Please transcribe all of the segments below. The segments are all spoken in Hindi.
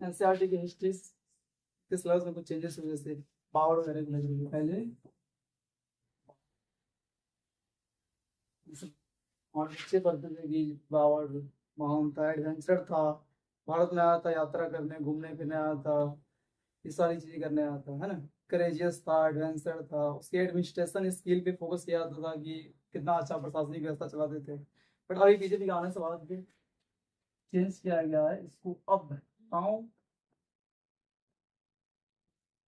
एनसीईआरटी की हिस्ट्री के सिलेबस में कुछ चेंजेस हुए, जैसे पावर वगैरह की लग रही है पहले, और नीचे पढ़ते थे कि पावर महान था, एडवेंचर था, भारत में आया था यात्रा करने घूमने फिरने आया था, ये सारी चीजें करने आया था, है ना। करेजियस था, एडवेंचर था, उसके एडमिनिस्ट्रेशन स्किल पे फोकस किया जाता था कि कितना अच्छा प्रशासनिक व्यवस्था चलाते थे। बट अभी बीजेपी के आने से बाद भी चेंज किया गया है इसको, अब now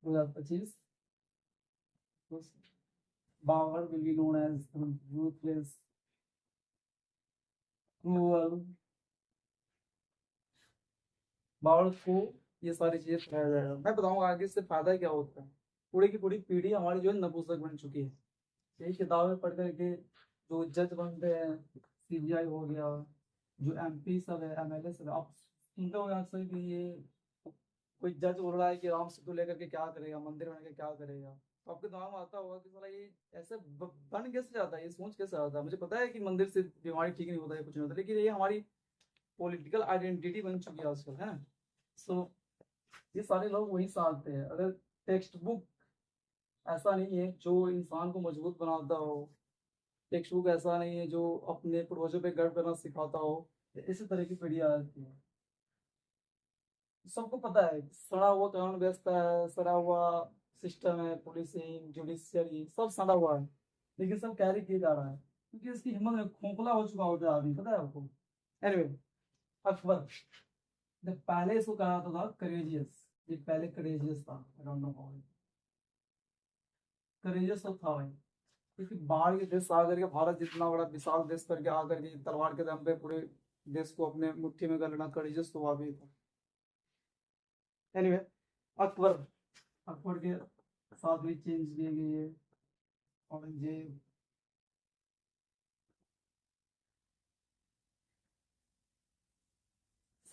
2025 Bauer will be known as the ruthless, cruel। बावड़ को ये सारी चीजें सिखाया जाएगा। मैं बताऊंगा आगे इससे फायदा क्या होता है। पूरी की पूरी पीढ़ी हमारी जो है नपुंसक बन चुकी है। यही किताबें पढ़ करके जो जज बनते हैं, सीबीआई हो गया, जो एमपी सब है, एमएलए सब है, आप सुनते हो अक्सर कि ये कोई जज बोल रहा है कि राम सेतु लेकर के क्या करेगा, मंदिर बना के क्या करेगा, तो आपके दिमाग में आता होगा कि साला ये ऐसे बन कैसे जाता है, ये सोच कैसे आता है। मुझे पता है कि मंदिर से बीमारी ठीक नहीं होता है, कुछ नहीं होता, लेकिन ये हमारी पॉलिटिकल आइडेंटिटी बन चुकी है आजकल, है ना। सो ये सारे लोग वही साधते हैं। अगर टेक्स्ट बुक ऐसा नहीं है जो इंसान को मजबूत बनाता हो, टेक्स्ट बुक ऐसा नहीं है जो अपने पूर्वजों पे गर्व करना सिखाता हो, इसी तरह की पीढ़ी आ जाती है। सबको पता है सड़ा हुआ कानून व्यवस्था है, सड़ा हुआ सिस्टम है, पुलिसिंग जुडिशियरी सब सड़ा हुआ है, लेकिन सब कैरी किया जा रहा है क्योंकि इसकी हिम्मत में खोखला हो चुका होता है आदमी, पता है आपको। एनीवे, अकबर, जब पहले इसको कहा जाता था करेजियस, ये पहले करेजियस था, I don't know how, courageous तो था भाई, क्योंकि बाहर के देश आकर के भारत जितना बड़ा विशाल देश करके आकर के तलवार के दम पे पूरे देश को अपने मुट्ठी में कर लेना, करेजियस तो वाकई था। एनीवे, अकबर, अकबर के साथ भी चेंज किए गए, औरंगजेब,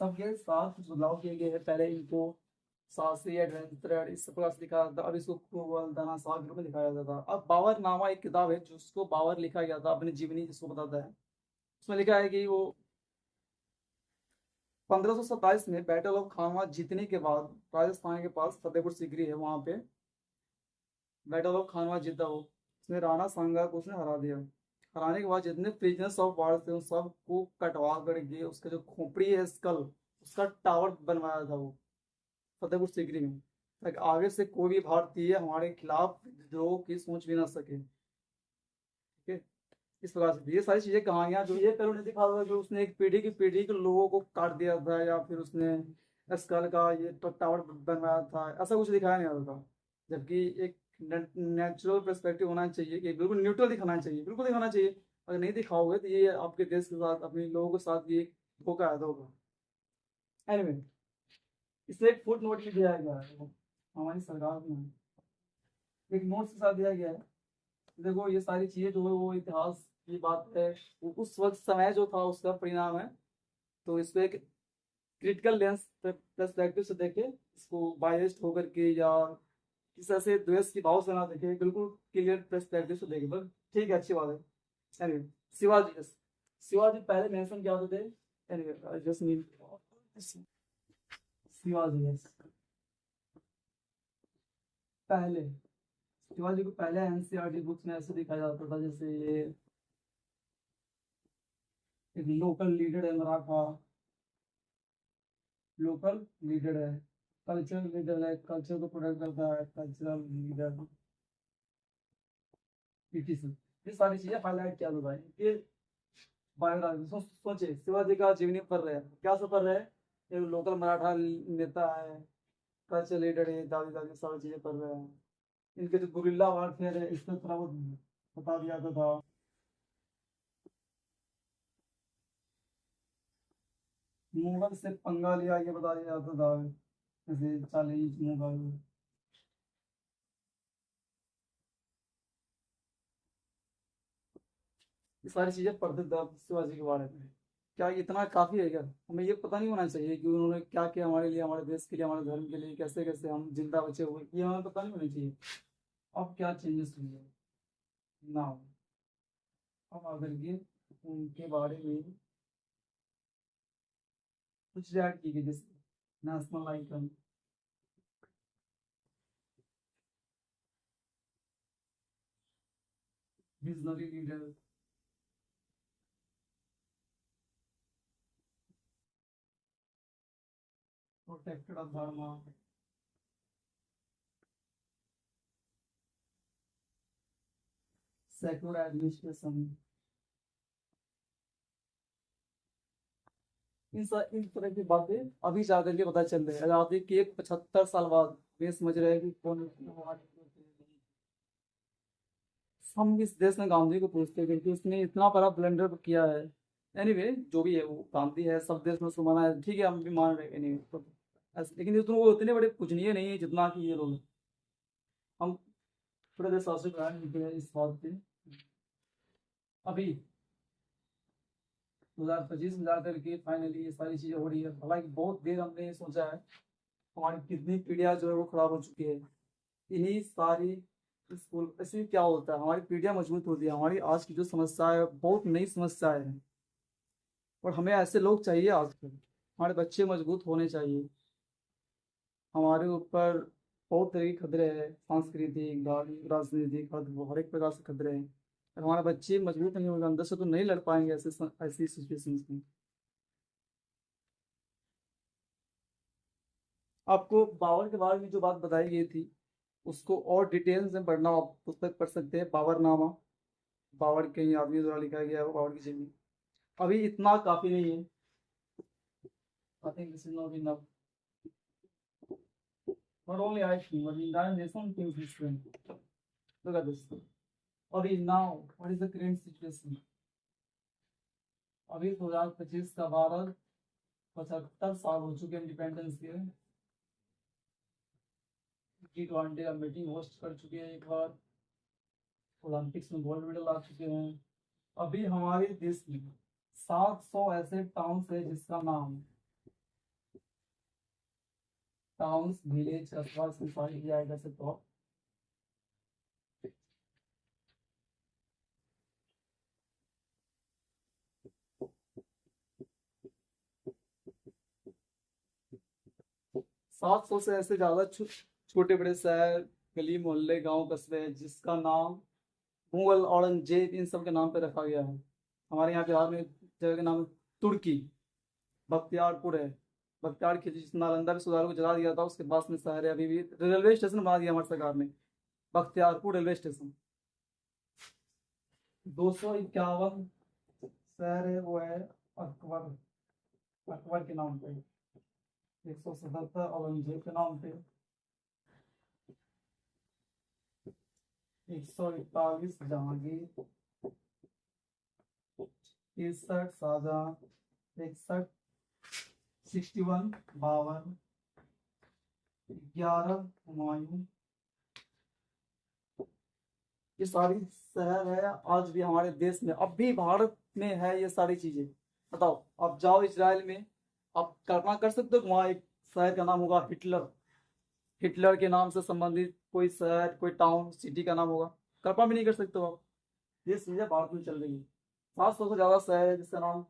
सबके साथ कुछ बदलाव किए गए हैं। पहले इनको साहसी एडवेंचर इस प्रकार से दिखाया था, अब इसको क्रूवल धनासार के रूप में दिखाया जाता था। अब बाबर नामा एक किताब है जिसको बाबर लिखा गया था, अपनी जीवनी जिसको बताता है, उसमें लिखा है कि वो 1527 में बैटल ऑफ खानवा जीतने के बाद, राजस्थान के पास फतेहपुर सीकरी है, वहां पे बैटल ऑफ खानवा जीता वो, उसने राणा सांगा को उसने हरा दिया। हराने के बाद जितने प्रिजनर्स ऑफ वार थे उन सबको कटवा करके उसका जो खोपड़ी है स्कल, उसका टावर बनवाया था वो फतेहपुर सीकरी में, ताकि आगे से कोई भी भारतीय हमारे खिलाफ विद्रोह की सोच भी ना सके। ठीक है, इस प्रकार से ये सारी चीजें कहानियां जो ये पहले नहीं दिखा था, जो उसने एक पीढ़ी के लोगों को काट दिया था, या फिर उसने स्कल का ये टावर बनवाया था, ऐसा कुछ दिखाया नहीं आता था। जबकि एक नेचुरल पर्सपेक्टिव होना चाहिए कि बिल्कुल न्यूट्रल दिखाना चाहिए, बिल्कुल दिखाना चाहिए। अगर नहीं दिखाओगे तो ये आपके देश के साथ अपने लोगों के साथ ये धोखा है, धोखा। एनीवे, इसमें एक फुट नोट भी दिया गया है हमारी सरकार में, एक नोट के साथ दिया गया है। देखो ये सारी चीजें जो है वो इतिहास की बात है, वो उस वक्त समय जो था उसका परिणाम है। तो इसको एक क्रिटिकल लेंस पर्सपेक्टिव से देखे, इसको बायस्ड होकर के या किसी तरह से द्वेष की भाव से ना देखे, बिल्कुल क्लियर पर्सपेक्टिव से देखे, बस ठीक है, अच्छी बात है। एनीवे, शिवाजी, यस, शिवाजी पहले मेंशन क्या होते थे। Anyway, just mean Shivaji, yes, पहले शिवाजी को पहले एनसीईआरटी बुक्स में ऐसे दिखाया जाता था जैसे ये एक लोकल लीडर है मराठा, लोकल लीडर है, कल्चरल लीडर है, कल्चर को प्रोटेक्ट करता है, कल्चरल लीडर, पीटीसी, ये सारी चीजें हाईलाइट किया जाता है। ये बायोग्राफी सोचे शिवाजी का जीवनी पढ़ रहे हैं, क्या सब पढ़ रहे हैं, एक लोकल मराठा नेता है, कल्चर लीडर है, दादी दादी सारी चीजें पढ़ रहे हैं। इनके जो गुरिल्ला वारफेयर है इसमें थोड़ा बहुत बता दिया जाता था। मुगल से पंगा लिया ये बता दिया जाता था, जैसे चालीस मुगल। ये सारी चीजें पढ़ते थे आप शिवाजी के बारे में। क्या इतना काफी है क्या? हमें ये पता नहीं होना चाहिए कि उन्होंने क्या किया हमारे लिए, हमारे देश के लिए, हमारे धर्म के लिए, कैसे कैसे हम जिंदा बचे हुए, ये हमें पता नहीं होना चाहिए। अब क्या चेंजेस हुई है ना, अब आकर के उनके बारे में कुछ ऐड की गई, जैसे national icon, visionary leader, protected of dharma, secular administration. इन तरह की बातें अभी जा करके पता चल रही है, आजादी के 75 साल बाद वे समझ रहे हैं कि कौन हम इस देश में गांधी को पूछते हैं क्योंकि उसने इतना बड़ा ब्लंडर किया है। एनीवे जो भी है वो गांधी है, सब देश में उसको माना है, ठीक है हम भी मान रहे हैं anyway, तो लेकिन वो उतने बड़े पूजनीय नहीं है जितना कि ये लोग हैं। हम थोड़ा देर शासक लिखे हैं इस बात पे। अभी 2025 में जा करके फाइनली ये सारी चीजें हो रही है, हालांकि बहुत देर हमने ये सोचा है, हमारी कितनी पीढ़ियां जो है वो खराब हो चुकी है इन्हीं सारी स्कूल। ऐसे क्या होता है, हमारी पीढ़ियां मजबूत होती है, हमारी आज की जो समस्या है बहुत नई समस्याएं हैं, और हमें ऐसे लोग चाहिए आजकल। हमारे बच्चे मजबूत होने चाहिए। हमारे ऊपर बहुत तरह के खतरे हैं, सांस्कृतिक, धार्मिक, राजनीतिक, हर एक प्रकार से खतरे हैं। अगर हमारे बच्चे मजबूत नहीं होंगे अंदर से तो नहीं लड़ पाएंगे ऐसी सिचुएशंस में। आपको बाबर के बारे में जो बात बताई गई थी उसको और डिटेल्स में पढ़ना, आप पुस्तक पढ़ सकते हैं बाबरनामा। बाबर के ही आदमी द्वारा लिखा गया है बाबर की जीवनी। अभी इतना काफी नहीं है। I think this is not enough. Not only I think, but the entire nation thinks this way. Look at this. अभी now, what is the current situation? अभी 2025 का भारत 75 साल हो चुके हैं इंडिपेंडेंस के। G20 का मीटिंग होस्ट कर चुके हैं एक बार, ओलंपिक्स में गोल्ड मेडल आ चुके हैं। अभी हमारे देश में 700 ऐसे टाउन्स है जिसका नाम, टाउन्स विलेज अथवा सोसाइटी किया जा सकता हो। सात सौ से ऐसे ज्यादा छोटे बड़े शहर, गली मोहल्ले, गांव, कस्बे हैं जिसका नाम मुगल, औरंगजेब, इन सब के नाम पे रखा गया है। हमारे यहाँ बिहार में जगह का नाम तुर्की, बख्तियारपुर है। बख्तियार खिलजी जिस नालंदा के सुधार को जला दिया था उसके पास में शहर है। अभी भी रेलवे स्टेशन बना दिया हमारी सरकार ने, बख्तियारपुर रेलवे स्टेशन। 251 शहर है वो है अकबर, अकबर के नाम पे। 177 औरंगजेब के नाम पे। 141 जहांगीर, 61 शाहजहां, 61 61 बाबर, 11 हुमायूं। ये सारी शहर है आज भी हमारे देश में, अब भी भारत में है ये सारी चीजें। बताओ, आप जाओ इजराइल में, आप कल्पना कर सकते हो वहां एक शहर का नाम होगा हिटलर, हिटलर के नाम से संबंधित कोई शहर, कोई टाउन, सिटी का नाम होगा? कल्पना भी नहीं कर सकते हो आप। ये चीजें भारत में चल रही है। 700 से ज्यादा शहर है जिसका नाम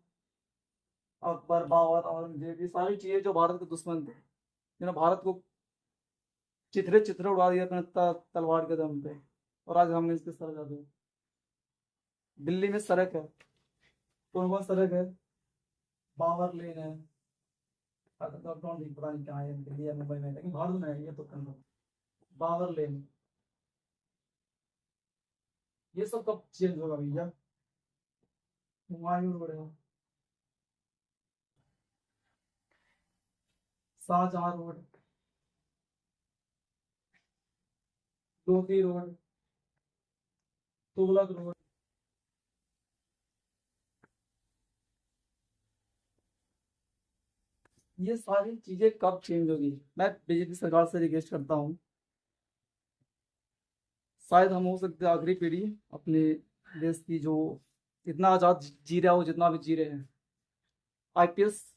अकबर, बाबर, औरंगजेब, ये सारी चीजें जो भारत के दुश्मन थे, जिन्होंने भारत को चिथड़े चिथड़े उड़ा दिया अपने तलवार के दम पे, और आज हम इसके सर जाते हैं। दिल्ली में सड़क है, कौन कौन सड़क है? बाबर लेन है, पता नहीं कहाँ है, दिल्ली या मुंबई में, लेकिन भारत में है ये तो कंफर्म। बाबर लेन, ये सब कब चेंज होगा भैया? हुमायूं रोड है, Shahjahan road, Lodhi road, Tughlaq road. ये सारी चीजें कब चेंज होगी? मैं बीजेपी सरकार से रिक्वेस्ट करता हूँ, शायद हम हो सकते हैं आखिरी पीढ़ी अपने देश की जो इतना आजाद जी रहा हो जितना भी जी रहे हैं। आईपीएस,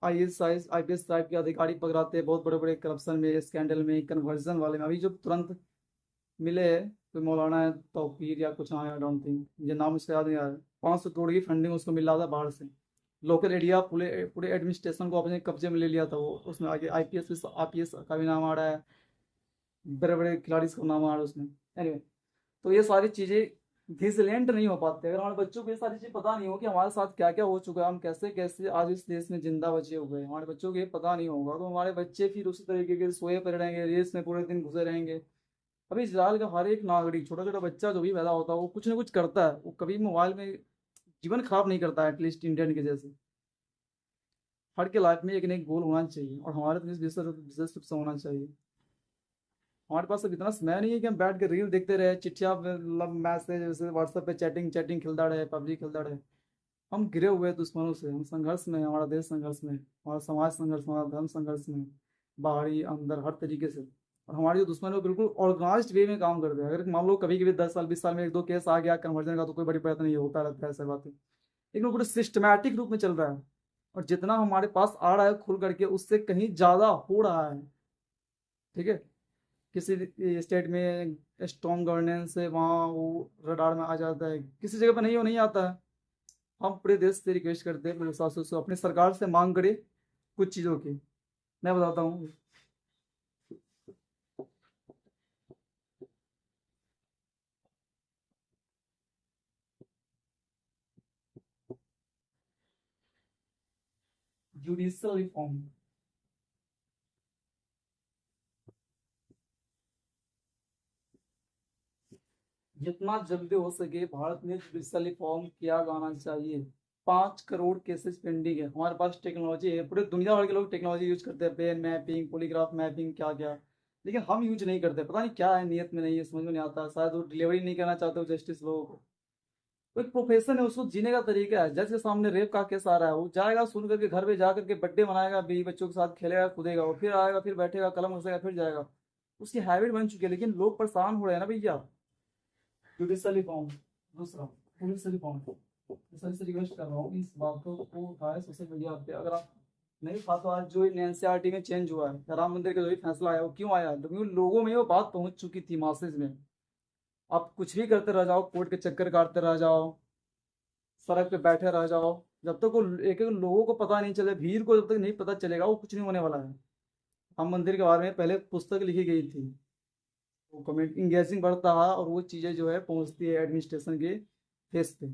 आईएएस टाइप के अधिकारी पकड़ाते हैं बहुत बड़े बड़े करप्शन में, स्कैंडल में, कन्वर्जन वाले में। अभी जो तुरंत मिले हैं कोई मौलाना है तौकीर या कुछ, हाँ आई डोंट थिंक, मुझे नाम उसका याद नहीं आ रहा है, 500 करोड़ की फंडिंग उसको मिल रहा था बाहर से। लोकल एरिया पूरे पूरे एडमिनिस्ट्रेशन को अपने कब्जे में ले लिया था वो। उसमें आगे आईपीएस आईपीएस का भी नाम आ रहा है, बड़े बड़े खिलाड़ी का नाम आ रहा है उसमें। एनीवे, तो ये सारी चीज़ें विजिलेंट नहीं हो पाते अगर हमारे बच्चों को ये सारी चीज़ पता नहीं हो कि हमारे साथ क्या क्या हो चुका है, हम कैसे कैसे आज इस देश में जिंदा बचे हुए हैं, हमारे बच्चों को ये पता नहीं होगा, तो हमारे बच्चे फिर उसी तरीके के सोए पड़े रहेंगे, रेस में पूरे दिन घुसे रहेंगे। अभी इसराइल का हर एक नागरिक, छोटा छोटा बच्चा जो भी पैदा होता है, वो कुछ ना कुछ करता है, वो कभी मोबाइल में जीवन खराब नहीं करता है, एटलीस्ट इंडियन के जैसे। हर के लाइफ में एक ना एक गोल होना चाहिए, और हमारे तो इस विशेष रूप से होना चाहिए। हमारे पास अब इतना समय नहीं है कि हम बैठ के रील देखते रहे, चिट्ठियाँ मतलब मैसेज जैसे व्हाट्सएप पे चैटिंग चैटिंग खिलता रहे, पबजी खिलता रहे। हम घिरे हुए हैं दुश्मनों से, हम संघर्ष में हैं, हमारा देश संघर्ष में है, हमारा समाज संघर्ष में, हमारा धर्म संघर्ष में है, बाहरी अंदर हर तरीके से। और हमारे जो दुश्मन है वो बिल्कुल ऑर्गेनाइज्ड वे में काम करते हैं। अगर मान लो कभी कभी 10 साल 20 साल में एक दो केस आ गया कन्वर्जन का, तो कोई बड़ी बात नहीं, होता रहता है ऐसा बात है, लेकिन वो पूरे सिस्टमैटिक रूप में चल रहा है। और जितना हमारे पास आ रहा है खुल करके, उससे कहीं ज़्यादा हो रहा है। ठीक है, किसी स्टेट में स्ट्रॉन्ग गवर्नेंस है, वहाँ वो रडार में आ जाता है, किसी जगह पर नहीं, वो नहीं आता है। हम पूरे देश से रिक्वेस्ट करते हैं, पूरे शासन से, अपनी सरकार से मांग करे कुछ चीज़ों की। मैं बताता हूँ। जुडिशल रिफॉर्म, जितना जल्दी हो सके भारत में जुडिशल रिफॉर्म किया जाना चाहिए। 5 करोड़ केसेस पेंडिंग है, हमारे पास टेक्नोलॉजी है, पूरे दुनिया भर के लोग टेक्नोलॉजी यूज करते हैं, ब्रेन मैपिंग, पॉलीग्राफ मैपिंग, क्या क्या, लेकिन हम यूज नहीं करते। पता नहीं क्या है, नियत में नहीं है, समझ में नहीं आता। शायद वो डिलीवरी नहीं करना चाहते हो जस्टिस लोगों को। वो एक प्रोफेशन है, उसको जीने का तरीका है। जज के सामने रेप का केस आ रहा है, वो जाएगा सुन करके, घर पे जा करके बर्थडे मनाएगा, बीवी बच्चों के साथ खेलेगा कूदेगा, वो फिर आएगा, फिर बैठेगा, कलम घसेगा, फिर जाएगा। उसकी हैबिट बन चुकी है, लेकिन लोग परेशान हो रहे हैं ना भैया। Judicial reform. दूसरा, पुलिस रिफॉर्म। सर से रिक्वेस्ट कर रहा हूँ इस बातों को उठाए सोशल मीडिया पे। अगर आप नहीं उठा तो आज जो एनसीईआरटी में चेंज हुआ है, राम मंदिर का जो भी फैसला आया, वो क्यों आया? क्योंकि लोगों में वो बात पहुंच चुकी थी मासेज में। आप कुछ भी करते रह जाओ, कोर्ट के चक्कर काटते रह जाओ, सड़क पे बैठे रह जाओ, जब तक वो एक एक लोगों को पता नहीं चले, भीड़ को जब तक नहीं पता चलेगा, वो कुछ नहीं होने वाला है। राम मंदिर के बारे में पहले पुस्तक लिखी गई थी, वो कमेंट इंगेजिंग बढ़ता है, और वो चीज़ें जो है पहुंचती है एडमिनिस्ट्रेशन के फेस पे।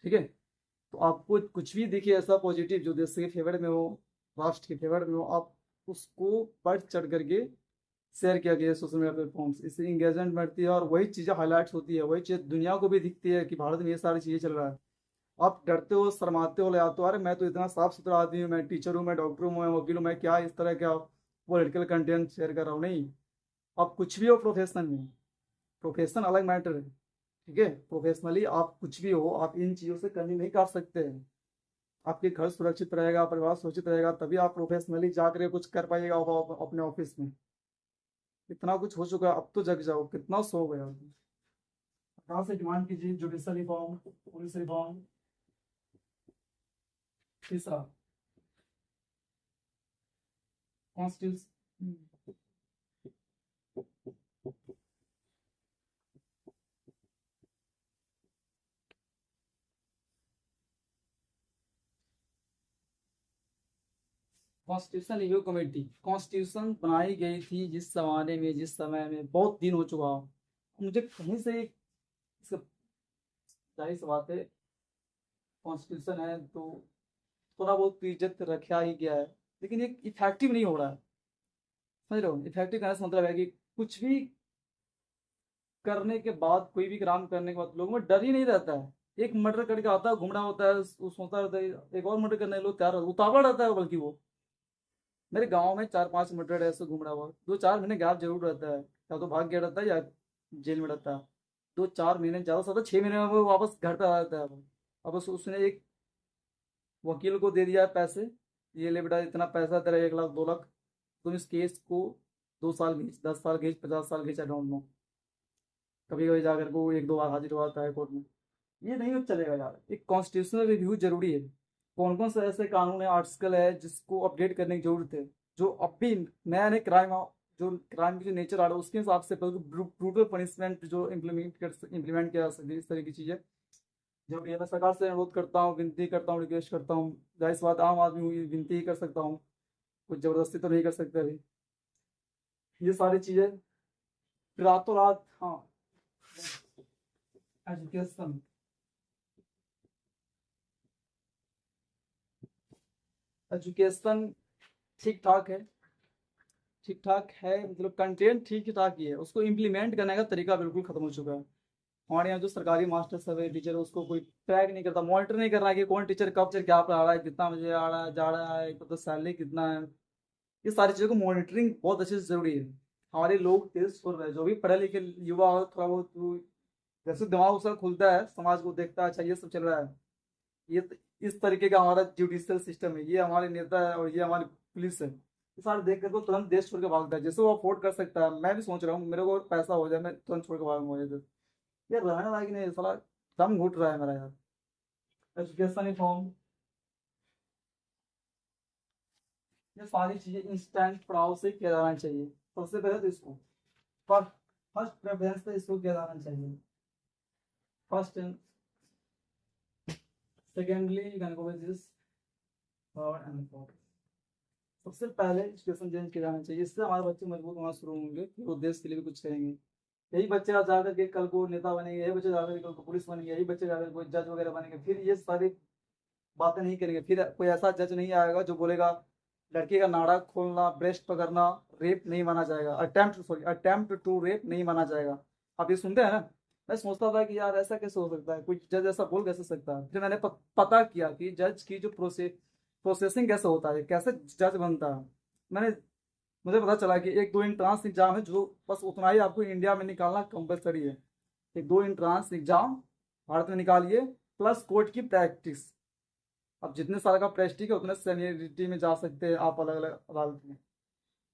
ठीक है, तो आपको कुछ भी दिखे ऐसा पॉजिटिव जो देश के फेवर में हो, राष्ट्र के फेवर में हो, आप उसको बढ़ चढ़ करके शेयर किया गया सोशल मीडिया प्लेटफॉर्म्स, इससे इंगेजमेंट बढ़ती है, और वही चीज़ें हाईलाइट्स होती है, वही चीज़ दुनिया को भी दिखती है कि भारत में ये सारी चीज़ें चल रहा है। आप डरते हो, शर्माते हो, ले आते हो, अरे मैं तो इतना साफ सुथरा आदमी हूँ, मैं टीचर हूँ, मैं डॉक्टर हूँ, मैं वकील हूँ, मैं क्या इस तरह का पॉलिटिकल कंटेंट शेयर कर रहा हूँ? नहीं, आप कुछ भी हो प्रोफेशन में, प्रोफेशन अलग मैटर है। ठीक है, प्रोफेशनली आप कुछ भी हो, आप इन चीज़ों से कमी नहीं कर सकते हैं। आपके घर सुरक्षित रहेगा, परिवार सुरक्षित रहेगा, तभी आप प्रोफेशनली जाकर कुछ कर पाइएगा अपने ऑफिस में। इतना कुछ हो चुका है, अब तो जग जाओ, कितना सो गया। कहाँ से डिमांड कीजिए जुडिशल रिफॉर्म, पुलिस रिफॉर्म। तीसरा, constitution. Constitution review committee, constitution बनाई गई थी जिस जमाने में, जिस समय में, बहुत दिन हो चुका। मुझे कहीं से इसका, जाहिर सी बात है, कॉन्स्टिट्यूशन है तो थोड़ा बहुत तो इज्जत रखा ही गया है, लेकिन एक इफेक्टिव नहीं हो रहा है। समझ रहे हो? इफेक्टिव करने से मतलब है कि कुछ भी करने के बाद, कोई भी काम करने के बाद लोगों में डर ही नहीं रहता है। एक मर्डर करके आता है, घूमना होता है, वो सोचता रहता है एक और मर्डर करने के लिए तैयार, उतावला रहता है, बल्कि वो। मेरे गांव में 4-5 मर्डर ऐसे घूम रहा हुआ, 2-4 महीने गैप जरूर रहता है, या तो भाग गया रहता है या जेल में रहता है। 2-4 महीने, ज़्यादा से ज़्यादा 6 महीने में वो वापस घर पे आ जाता है वो। अब उसने एक वकील को दे दिया है पैसे, ये ले बेटा इतना पैसा तेरा, 1 लाख 2 लाख, तुम इस केस को 2 साल खींच, 10 साल खींच, 50 साल खींच, आई डोंट नो। कभी कभी जाकर को 1-2 बार हाजिर हुआ है कोर्ट में। ये नहीं चलेगा यार, एक कॉन्स्टिट्यूशनल रिव्यू जरूरी है। कौन कौन से ऐसे कानून है, आर्टिकल है, जिसको अपडेट करने की जरूरत है, जो अब भी नया नया क्राइम, जो क्राइम की जो नेचर आ रहा है उसके हिसाब से ब्रूटल पनिशमेंट जो इम्प्लीमेंट किया जा सकती है, इस तरह की चीज़ें जब ये मैं सरकार से अनुरोध करता हूँ, विनती करता हूँ, रिक्वेस्ट करता हूँ, जाहिर सी बात आम आदमी हूँ, ये विनती ही कर सकता हूँ, कुछ जबरदस्ती तो नहीं कर सकते अभी। ये सारी चीजें रातों रात, हाँ, एजुकेशन, एजुकेशन ठीक ठाक है, ठीक ठाक है, मतलब कंटेंट ठीक ठाक ही है, उसको इम्प्लीमेंट करने का तरीका बिल्कुल खत्म हो चुका है। हमारे यहाँ जो सरकारी मास्टर सब है, टीचर, उसको कोई ट्रैक नहीं करता, मॉनिटर नहीं कर रहा है कि कौन टीचर कब से क्या पढ़ा रहा है, कितना बजे आ रहा है, जा रहा है, तो सैलरी कितना है। ये सारी चीज़ों को मॉनिटरिंग बहुत अच्छे से जरूरी है। हमारे लोग तेज सुन रहे हैं, जो भी पढ़े लिखे युवा हो, थोड़ा बहुत जैसे दिमाग उसका खुलता है, समाज को देखता है, अच्छा ये सब चल रहा है, ये इस तरीके का हमारा जुडिशियल सिस्टम है, ये हमारे नेता है और ये हमारी पुलिस है, ये सारे देख कर तो तुरंत देश छोड़ के भागता है, जैसे वो अफोर्ड कर सकता है। मैं भी सोच रहा हूँ मेरे को पैसा हो जाए, मैं तुरंत छोड़ के भागूंगा इधर। यार रहने लायक नहीं है, साला दम घुट रहा है मेरा यार। एजुकेशन रिफॉर्म, ये सारी चीजें इंस्टेंट पड़ाव से किया जाना चाहिए। सबसे पहले तो इसको फर्स्ट फर्स्ट प्रेफरेंस पे इसको किया जाना चाहिए। First and secondly you can go with this, third and fourth. सबसे पहले एजुकेशन चेंज किया जाना चाहिए, इससे हमारे बच्चे मजबूत होना शुरू होंगे कि वो देश के लिए भी कुछ करेंगे। यही बच्चे आज जाकर के कल को नेता बनेंगे, यही बच्चे जाकर के कल को पुलिस बनेंगे, यही बच्चे जाकर कोई जज वगैरह बनेंगे, फिर ये सारी बातें नहीं करेंगे। फिर कोई ऐसा जज नहीं आएगा जो बोलेगा लड़की का नाड़ा खोलना, ब्रेस्ट पकड़ना रेप नहीं माना जाएगा, अटेम्प्ट टू रेप नहीं माना जाएगा। आप ये सुनते हैं ना, मैं सोचता था कि यार ऐसा कैसे हो सकता है, कोई जज ऐसा बोल कैसे सकता है। फिर मैंने पता किया कि जज की जो प्रोसेसिंग कैसे होता है, कैसे जज बनता है। मैंने मुझे पता चला कि एक दो इंट्रांस एग्जाम है, जो बस उतना ही आपको इंडिया में निकालना कंपलसरी है। एक दो इंट्रांस एग्जाम भारत में निकालिए, प्लस कोर्ट की प्रैक्टिस। अब जितने साल का प्रेस्टिज है उतने सीनियरिटी में जा सकते हैं आप अलग अलग अदालत में।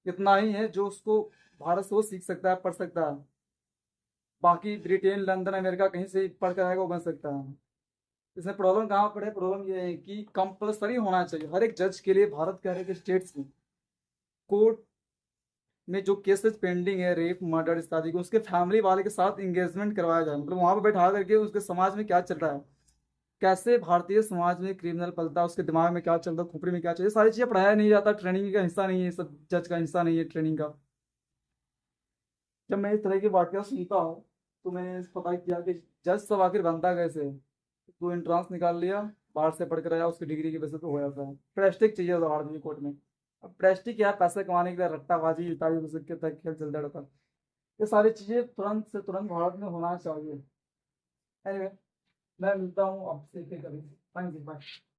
इतना ही है जो उसको भारत से वो सीख सकता है, पढ़ सकता है। बाकी ब्रिटेन, लंदन, अमेरिका कहीं से पढ़ कर आएगा वो बन सकता है। इसमें प्रॉब्लम कहाँ पर है? प्रॉब्लम ये है कि कंपलसरी होना चाहिए हर एक जज के लिए, भारत के हर एक स्टेट्स में कोर्ट में जो केसेस पेंडिंग है, रेप, मर्डर इत्यादि को, उसके फैमिली वाले के साथ इंगेजमेंट करवाया जाए। मतलब वहां पर बैठा करके उसके समाज में क्या चल रहा है, कैसे भारतीय समाज में क्रिमिनल पलता है, उसके दिमाग में क्या चलता है, खोपड़ी में क्या चलता है, सारी चीजें पढ़ाया नहीं जाता, ट्रेनिंग का हिस्सा नहीं है, सब जज का हिस्सा नहीं है ट्रेनिंग का। जब मैं इस तरह की वाकया सुनता हूँ तो मैंने पता किया कि जज सब आखिर बनता कैसे है। तो एंट्रांस निकाल लिया, बाहर से पढ़ कर आया, उसकी डिग्री की वजह से तो हो जाता है। प्रेस्टिक चाहिए था आर्मी कोर्ट में। अब प्रेस्टिक क्या है, पैसे कमाने के लिए रट्टाबाजी इत्यादि के तक खेल चलता रहता है। ये सारी चीजें तुरंत से तुरंत भारत में होना चाहिए। एनीवे, मैं मिलता हूँ आपसे फिर कभी। Thank you, bye.